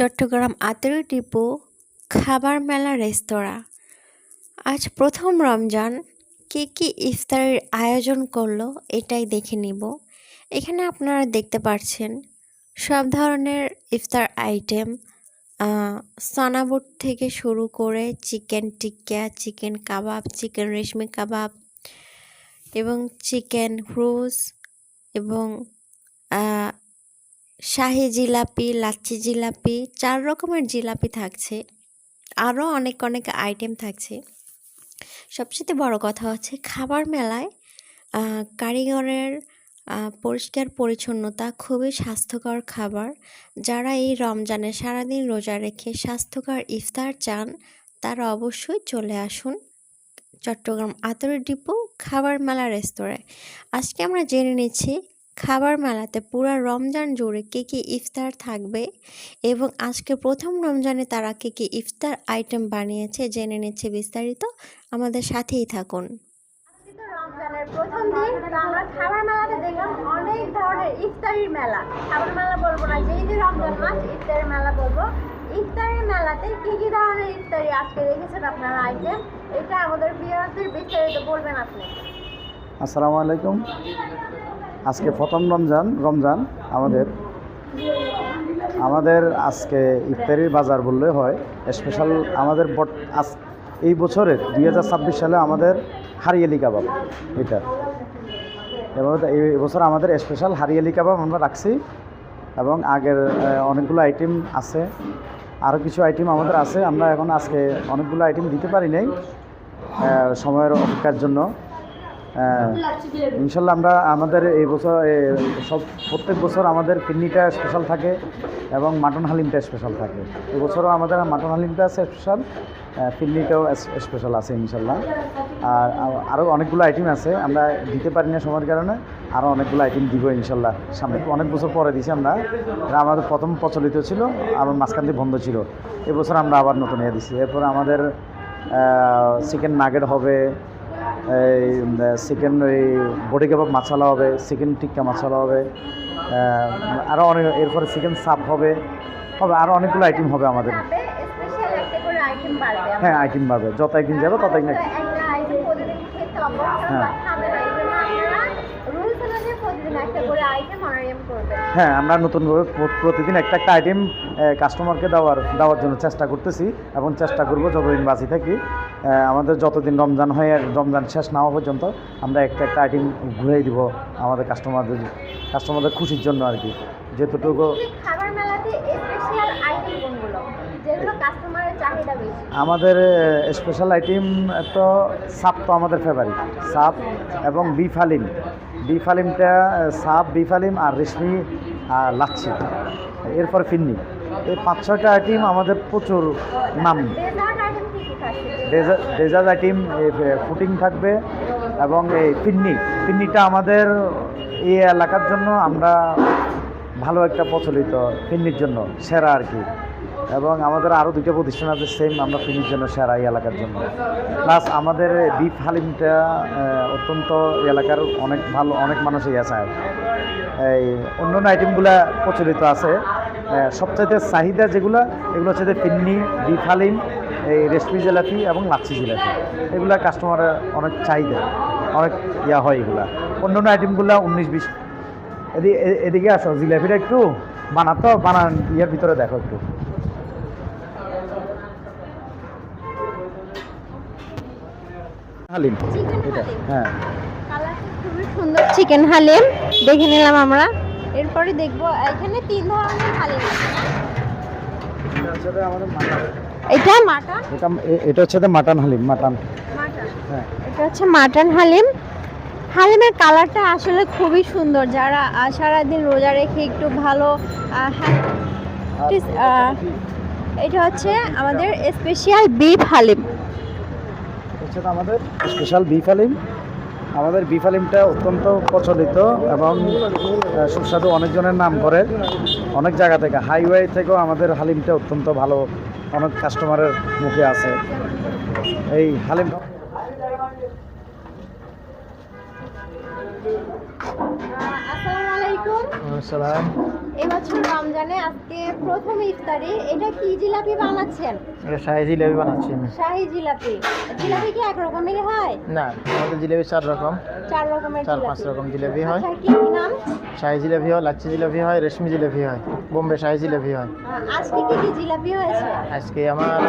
চট্টগ্রাম আতর ডিপো খাবার মেলা রেস্তোরাঁ। আজ প্রথম রমজান, কে কি ইফতারের আয়োজন করলো এটাই দেখে নিব। এখানে আপনারা দেখতে পাচ্ছেন সব ধরনের ইফতার আইটেম, সানাবুট থেকে শুরু করে চিকেন টিক্কা, চিকেন কাবাব, চিকেন রেশমি কাবাব এবং চিকেন রোজ এবং শাহি জিলাপি, লাচ্ছি জিলাপি, 4 রকমের জিলাপি থাকছে। আরও অনেক অনেক আইটেম থাকছে। সবচেয়ে বড় কথা হচ্ছে খাবার মেলায় কারিগরের পরিষ্কার পরিচ্ছন্নতা, খুবই স্বাস্থ্যকর খাবার। যারা এই রমজানে সারাদিন রোজা রেখে স্বাস্থ্যকর ইফতার চান তারা অবশ্যই চলে আসুন চট্টগ্রাম আতর ডিপো খাবার মেলা রেস্তোরাঁয়। আজকে আমরা জেনে নিচ্ছি খাবার মেলাতে পুরো রমজান জুড়ে কে কী ইফতার থাকবে এবং আজকে প্রথম রমজানে তারা কে কী ইফতার আইটেম বানিয়েছে জেনে নিচ্ছে বিস্তারিত। আমাদের সাথেই থাকুন। রমজানের প্রথম দিন তো আমরা খাবার মেলাতে দেখলাম অনেক ধরনের ইফতারির মেলা। খাবার মেলা বলবো না, যেই যে রমজান মাস ইফতারের মেলা বলবো। ইফতারের মেলাতে কি কি ধরনের ইফতারি আজকে রেখেছেন আপনারা আইটেম, এটা আমাদের ভিউয়ারদের বিস্তারিত বলবেন আপনি। আসসালামু আলাইকুম। আজকে প্রথম রমজান আমাদের আজকে ইফতারির বাজার বললে হয় স্পেশাল। আমাদের এই বছরের 2026 সালে আমাদের হারিয়ালি কাবাব, এটা এবং এই বছর আমাদের স্পেশাল হারিয়ালি কাবাব আমরা রাখছি এবং আগের অনেকগুলো আইটেম আছে, আরও কিছু আইটেম আমাদের আছে। আমরা এখন আজকে অনেকগুলো আইটেম দিতে পারি নাই সময়ের অপেক্ষার জন্য। ইনশাল্লাহ আমরা আমাদের এই বছর প্রত্যেক বছর আমাদের ফিরনিটা স্পেশাল থাকে এবং মাটন হালিমটা স্পেশাল থাকে। এবছরও আমাদের মাটন হালিমটা আছে স্পেশাল, ফিরনিটাও স্পেশাল আছে ইনশাল্লাহ। আর আরও অনেকগুলো আইটেম আছে, আমরা দিতে পারি না সময়ের কারণে। আরও অনেকগুলো আইটেম দিব ইনশাল্লাহ সামনে। অনেক বছর পরে দিছি আমরা, এটা আমাদের প্রথম প্রচলিত ছিল, আবার মাঝখান দিয়ে বন্ধ ছিল। এবছর আমরা আবার নতুন দিছি। এরপর আমাদের চিকেন নাগেট হবে, এই চিকেন বডি কাবাব মশলা হবে, চিকেন টিক্কা মশলা হবে, আরও অনেক, এরপরে চিকেন সাপ হবে, আরও অনেকগুলো আইটেম হবে আমাদের। হ্যাঁ, আইটেম বাড়বে, যত একদিন যাবে তত একদিন। হ্যাঁ, আমরা নতুনভাবে প্রতিদিন একটা আইটেম কাস্টমারকে দেওয়ার জন্য চেষ্টা করতেছি এবং চেষ্টা করব যতদিন বাঁচি থাকি। আমাদের যতদিন রমজান হয়, রমজান শেষ না হওয়া পর্যন্ত আমরা একটা আইটেম ঘুরেই দিব আমাদের কাস্টমারদের খুশির জন্য আর কি। যেতটুকু আমাদের স্পেশাল আইটেম তো সাপ, তো আমাদের ফেভারিট সাপ এবং বিফ হালিমটা সাপ, বিফ হালিম আর রেশমি আর লাচ্ছি, এরপর ফিন্নি, এই 5-6টা আইটেম আমাদের প্রচুর নাম। ডেজার্ট আইটেম ফুটিং থাকবে এবং এই ফিন্নিটা আমাদের এই এলাকার জন্য আমরা ভালো একটা প্রচলিত, ফিন্নির জন্য সেরা আর কি। এবং আমাদের আরও 2টা প্রতিষ্ঠান আছে সেম, আমরা ফিনির জন্য সেরা এই এলাকার জন্য। প্লাস আমাদের বিফ হালিমটা অত্যন্ত এলাকার অনেক মানুষই আছে। এই অন্যান্য আইটেমগুলো প্রচলিত আছে, সবচাইতে চাহিদা এগুলো হচ্ছে যে ফিন্নি, বিফ হালিম, এই রেশমি জিলাপি এবং লাচ্ছি জিলাপি, এগুলো কাস্টমারের অনেক চাহিদা, অনেক হয় এগুলা। অন্যান্য আইটেমগুলো 19-20। এদিকে আসো, জিলাপিটা একটু বানান ভিতরে দেখো একটু। হালিম, এটা হ্যাঁ, খুবই সুন্দর চিকেন হালিম দেখে নিলাম আমরা। এরপরে দেখবো এখানে 3 ধরনের হালিম আছে। এটা হচ্ছে মাটন হালিম, হ্যাঁ, এটা হচ্ছে মাটন হালিম। হালিমের কালারটা আসলে খুবই সুন্দর। যারা সারাদিন রোজা রেখে একটু ভালো, এটা হচ্ছে আমাদের স্পেশাল বিফ হালিম। আমাদের স্পেশাল বিফ হালিম। আমাদের বিফ হালিমটা অত্যন্ত প্রচলিত এবং সুস্বাদু, অনেকজনের নাম করে, অনেক জায়গা থেকে, হাইওয়ে থেকেও আমাদের হালিমটা অত্যন্ত ভালো, অনেক কাস্টমারের মুখে আছে এই হালিম। আসসালামু আলাইকুম। আসসালাম। এবছর রমজানে আজকে প্রথম ইফতারি, এটা কি জিলাপি বানাচ্ছেন? এটা শাহী জিলাপি বানাচ্ছি আমি। শাহী জিলাপি। জিলাপি কি এক রকমের হয়? না, আমাদের জিলাপি 4 রকম, 4 রকমের 4-5 জিলাপি। রকম জিলাপি হয়। আচ্ছা, কি কি নাম? শাহী জিলাপি হয়, লাচ্ছি জিলাপি হয়, রেশমি জিলাপি হয়, বোম্বে শাহী জিলাপি হয়। আজকে কি কি জিলাপি হয়েছে? আজকে আমার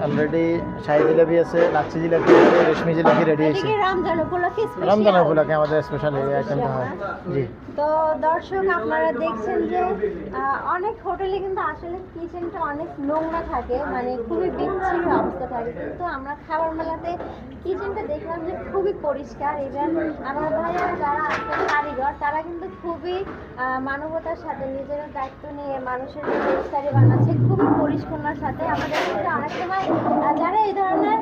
অলরেডি শাহী জিলাপি আছে, লাচ্ছি জিলাপি আছে, রেশমি জিলাপি রেডি এটা হয়েছে। কি রমজান উপলক্ষে স্পেশাল? রমজান উপলক্ষে আমাদের স্পেশাল এই আইটেমটা হয়। জি। তো দর্শক, আপনারা দেখছেন যে অনেক হোটেলে কিন্তু আসলে কিচেনটা অনেক নোংরা থাকে, মানে খুবই বিচ্ছিরি অবস্থা থাকে, কিন্তু আমরা খাবার মেলাতে কিচেনটা দেখলাম যে খুবই পরিষ্কার। ইভেন আমার ভাইয়া যারা আছেন কারিগর, তারা কিন্তু খুবই মানবতার সাথে নিজের দায়িত্ব নিয়ে মানুষের যে ইফতারি বানাচ্ছে খুবই পরিষ্কারতার সাথে। আমাদের কিন্তু অনেক সময় যারা এই ধরনের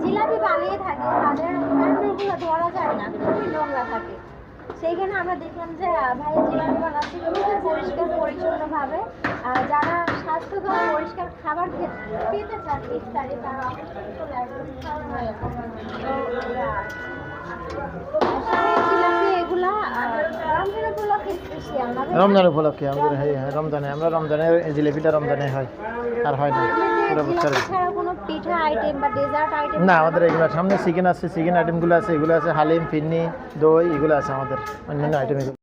জিলাপি বানিয়ে থাকে তাদের হ্যান্ডেলগুলো ধরা যায় না, খুবই নোংরা থাকে। সেইখানে আমরা দেখলাম যে ভাইয়া জিলাপি বানাচ্ছে খুবই পরিষ্কার পরিচ্ছন্নভাবে। যারা স্বাস্থ্যকর পরিষ্কার খাবার পেতে চান ইফতারি, তারা অবশ্যই চলে আসবেন খাবার মেলাতে। জিলাপি এগুলা রমজান উপলক্ষে স্পেশাল না? রমজান উপলক্ষে আমাদের রমজানে আমরা রমজানের জিলাপিটা রমজানে হয়, আর হয় না পুরো বছরে। ছাড়া কোনো পিঠা আইটেম বা ডেজার্ট আইটেম? না, আমাদের এগুলো সামনে চিকেন আছে, চিকেন আইটেমগুলো আছে, এগুলো আছে হালিম, ফিরনি, দই, এগুলো আছে আমাদের অন্যান্য আইটেম।